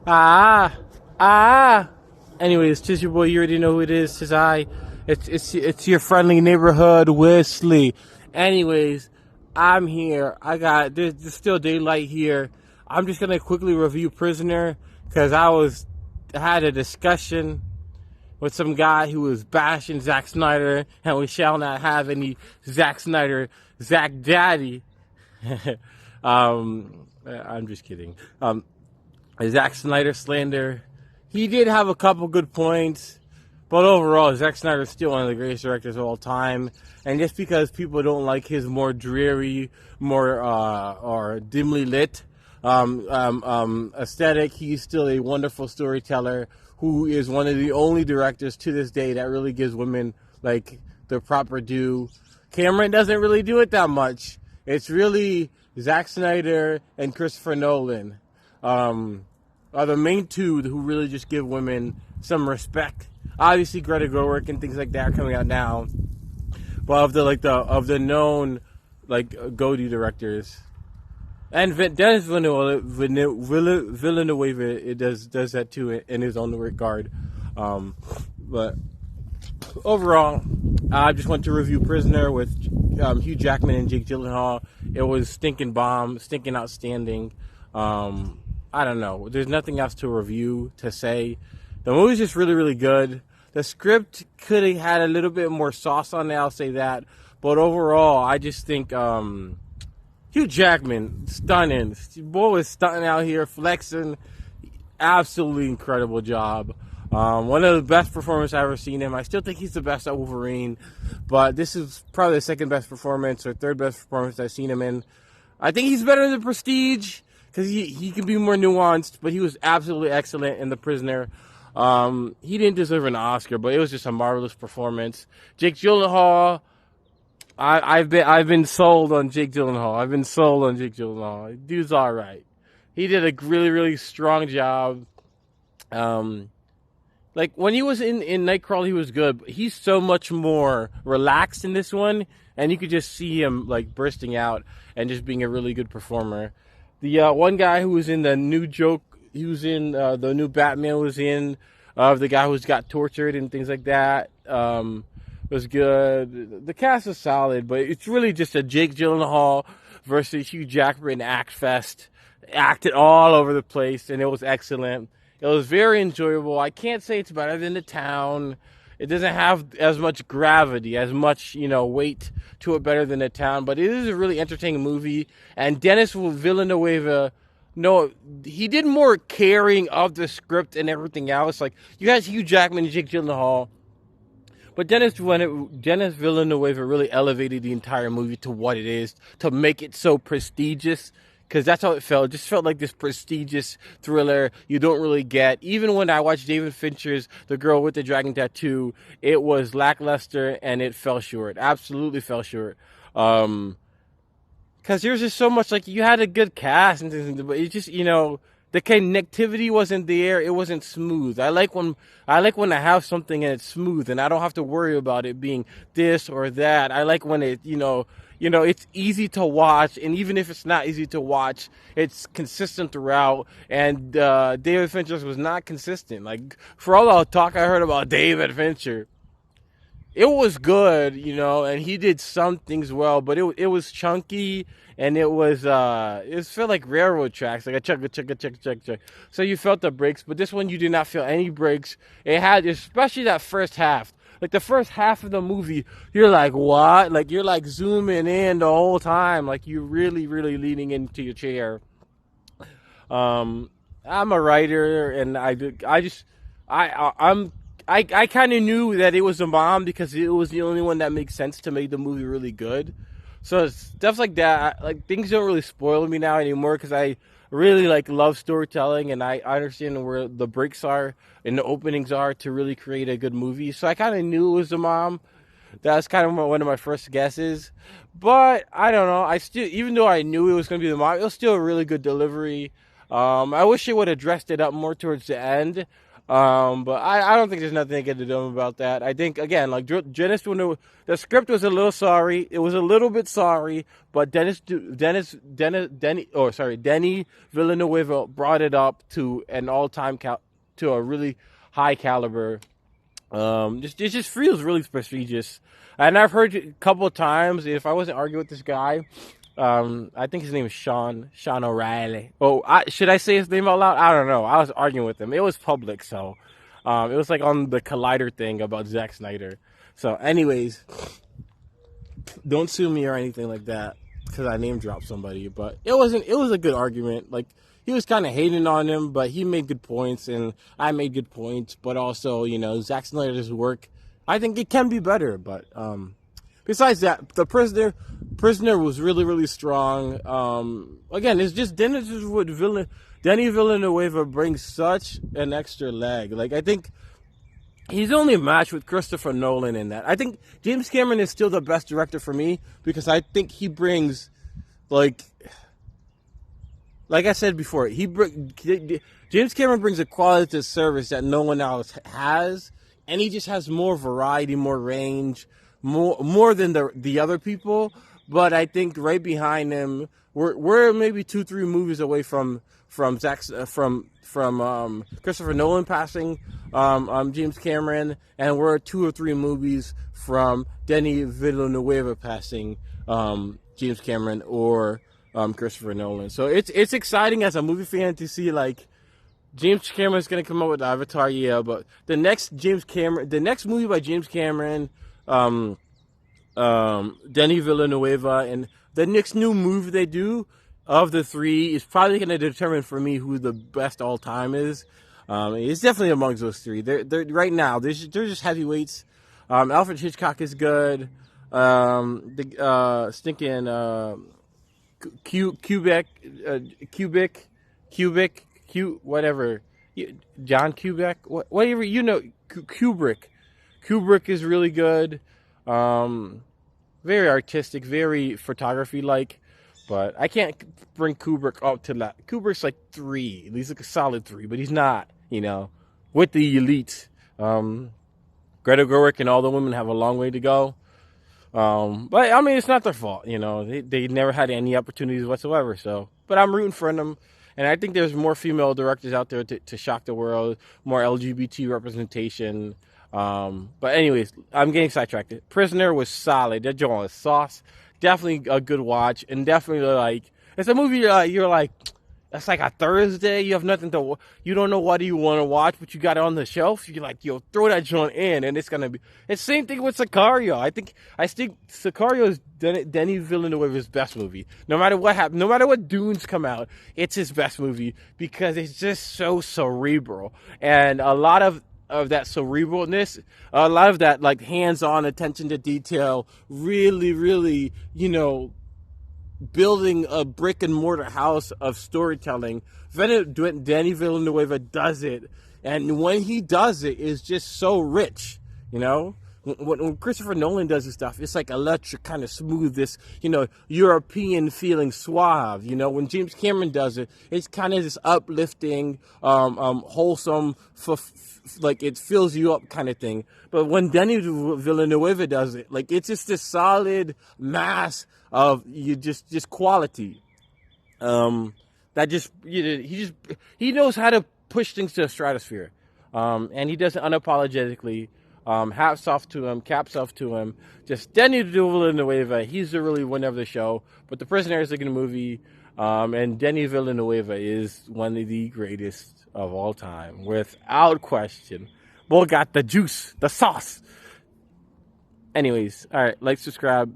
Ah, ah. Anyways, it's your boy. You already know who it is. It's I. It's your friendly neighborhood Wesley. Anyways, I'm here. There's still daylight here. I'm just gonna quickly review Prisoner because I had a discussion with some guy who was bashing Zack Snyder, and we shall not have any Zack Snyder, Zack Daddy. I'm just kidding. Zack Snyder slander. He did have a couple good points, but overall, Zack Snyder is still one of the greatest directors of all time. And just because people don't like his more dreary, more or dimly lit aesthetic, he's still a wonderful storyteller who is one of the only directors to this day that really gives women like their proper due. Cameron doesn't really do it that much. It's really Zack Snyder and Christopher Nolan. Are the main two who really just give women some respect. Obviously, Greta Gerwig and things like that are coming out now, but of the known go-to directors, and Dennis Villeneuve it does that too in his own regard. But overall, I just want to review Prisoner with Hugh Jackman and Jake Gyllenhaal. It was stinking bomb, stinking outstanding. I don't know. There's nothing else to review, to say. The movie's just really, really good. The script could have had a little bit more sauce on it, I'll say that. But overall, I just think Hugh Jackman, stunning. Boy was stunning out here, flexing. Absolutely incredible job. One of the best performances I've ever seen him. I still think he's the best at Wolverine, but this is probably the second best performance or third best performance I've seen him in. I think he's better than Prestige because he can be more nuanced, but he was absolutely excellent in The Prisoner. He didn't deserve an Oscar, but it was just a marvelous performance. Jake Gyllenhaal, I've been sold on Jake Gyllenhaal. I've been sold on Jake Gyllenhaal. Dude's all right. He did a really, really strong job. Like when he was in Nightcrawler, he was good. But he's so much more relaxed in this one, and you could just see him like bursting out and just being a really good performer. The one guy who was in the new joke, he was in the new Batman, was in the guy who's got tortured and things like that. Was good. The cast is solid, but it's really just a Jake Gyllenhaal versus Hugh Jackman act fest. Acted all over the place, and it was excellent. It was very enjoyable. I can't say it's better than The Town. It doesn't have as much gravity, as much, weight to it better than The Town, but it is a really entertaining movie. And Dennis Villeneuve, no, he did more carrying of the script and everything else. Like, you guys, Hugh Jackman and Jake Gyllenhaal, but Dennis Villeneuve really elevated the entire movie to what it is, to make it so prestigious. Because that's how it felt. It just felt like this prestigious thriller you don't really get. Even when I watched David Fincher's The Girl with the Dragon Tattoo, it was lackluster and it fell short. Absolutely fell short. Because there's just so much, like, you had a good cast, and things, but it just, the connectivity wasn't there. It wasn't smooth. I like when I have something and it's smooth and I don't have to worry about it being this or that. I like when it's easy to watch, and even if it's not easy to watch, it's consistent throughout. And David Fincher was not consistent. Like, for all the talk I heard about David Fincher, it was good, and he did some things well, but it was chunky, and it felt like railroad tracks, like a chug, a chug, a chug, chug, chug. So you felt the breaks, but this one you did not feel any breaks. It had, especially that first half. Like the first half of the movie, you're like, what? Like you're like zooming in the whole time, like you're really, really leaning into your chair. I'm a writer, and I kind of knew that it was a bomb because it was the only one that makes sense to make the movie really good. So stuff like that, like things don't really spoil me now anymore because I really love storytelling, and I understand where the breaks are and the openings are to really create a good movie. So I kind of knew it was the mom. That's kind of one of my first guesses, but I don't know. I still, even though I knew it was going to be the mom, it was still a really good delivery. I wish they would have dressed it up more towards the end. But I don't think there's nothing they can do about that. I think again, like Dennis, the script was a little sorry. It was a little bit sorry, but Denny Villeneuve brought it up to an all-time to a really high caliber. It just feels really prestigious. And I've heard a couple of times, if I wasn't arguing with this guy, I think his name is Sean O'Reilly. Oh, should I say his name out loud? I don't know. I was arguing with him. It was public, so it was like on the Collider thing about Zack Snyder. So, anyways, don't sue me or anything like that because I name dropped somebody. But it was a good argument. Like he was kind of hating on him, but he made good points, and I made good points. But also, Zack Snyder's work, I think it can be better. But besides that, the prisoner was really, really strong. Again, it's just Denny Villeneuve brings such an extra leg. Like I think he's only a match with Christopher Nolan in that. I think James Cameron is still the best director for me because I think he brings, like I said before, James Cameron brings a quality to service that no one else has, and he just has more variety, more range, more than the other people. But I think right behind him, we're maybe 2-3 movies away from Christopher Nolan passing James Cameron, and we're 2 or 3 movies from Denis Villeneuve passing James Cameron or Christopher Nolan. So it's exciting as a movie fan to see like James Cameron's gonna come up with Avatar, yeah, but the next movie by James Cameron, Denis Villeneuve, and the next new movie they do of the 3 is probably going to determine for me who the best all time is. It's definitely amongst those 3. They're right now. They're just heavyweights. Alfred Hitchcock is good. Stinking whatever. John Kubrick, whatever Kubrick. Kubrick is really good. Very artistic, very photography-like. But I can't bring Kubrick up to that. Kubrick's like 3. He's like a solid 3, but he's not, with the elite. Greta Gerwig and all the women have a long way to go. But I mean, it's not their fault. They never had any opportunities whatsoever. So, but I'm rooting for them. And I think there's more female directors out there to shock the world, more LGBT representation. But anyways, I'm getting sidetracked. Prisoner was solid. That joint was sauce. Definitely a good watch, and definitely like it's a movie you're like, that's like a Thursday. You have nothing you don't know what you want to watch, but you got it on the shelf. You're like, yo, throw that joint in, and it's gonna be. It's the same thing with Sicario. I think Sicario is Denis Villeneuve's best movie. No matter what happens, no matter what Dunes come out, it's his best movie because it's just so cerebral, and a lot of that cerebralness, a lot of that like hands-on attention to detail, really, really, building a brick and mortar house of storytelling. Denis Villeneuve does it, and when he does it, it's just so rich, When Christopher Nolan does this stuff, it's like electric, kind of smooth, this, European feeling suave. When James Cameron does it, it's kind of this uplifting, wholesome, like it fills you up kind of thing. But when Denis Villeneuve does it, like it's just this solid mass of just quality. That just he knows how to push things to the stratosphere, and he does it unapologetically. Hats off to him, caps off to him. Just Denis Villeneuve, he's the really winner of the show. But The Prisoner is a good movie, and Denis Villeneuve is one of the greatest of all time, without question. Boy got the juice, the sauce. Anyways, all right, like, subscribe.